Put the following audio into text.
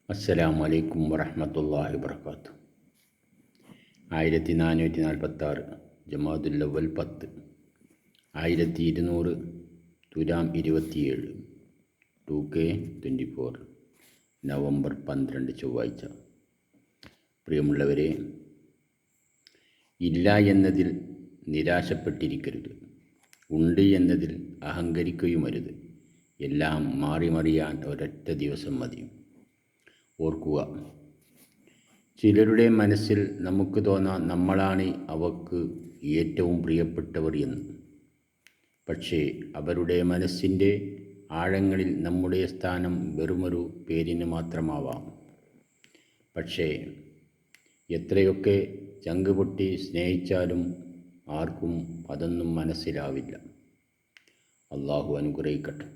അസ്സലാമു അലൈക്കും വറഹ്മത്തുള്ളാഹി വബറകാതുഹു. 1446 ജമാദുൽ അവ്വൽ 10 1200 തുലാം 27 2K24 നവംബർ 12 ചൊവ്വാഴ്ച. പ്രിയമുള്ളവരെ, ഇല്ല എന്നതിൽ നിരാശപ്പെട്ടിരിക്കരുത്, ഉണ്ട് എന്നതിൽ അഹങ്കരിക്കുകയുമരുത്. എല്ലാം മാറിമറിയാൻ ഒരൊറ്റ ദിവസം മതി. ഓർക്കുക, ചിലരുടെ മനസ്സിൽ നമുക്ക് തോന്നാം നമ്മളാണ് അവർക്ക് ഏറ്റവും പ്രിയപ്പെട്ടവർ എന്ന്. പക്ഷേ അവരുടെ മനസ്സിൻ്റെ ആഴങ്ങളിൽ നമ്മുടെ സ്ഥാനം വെറുമൊരു പേരിന് മാത്രമാവാം. പക്ഷേ എത്രയൊക്കെ ചങ്ക് പൊട്ടി സ്നേഹിച്ചാലും ആർക്കും അതൊന്നും മനസ്സിലാവില്ല. അള്ളാഹു അനുഗ്രഹിക്കട്ടെ.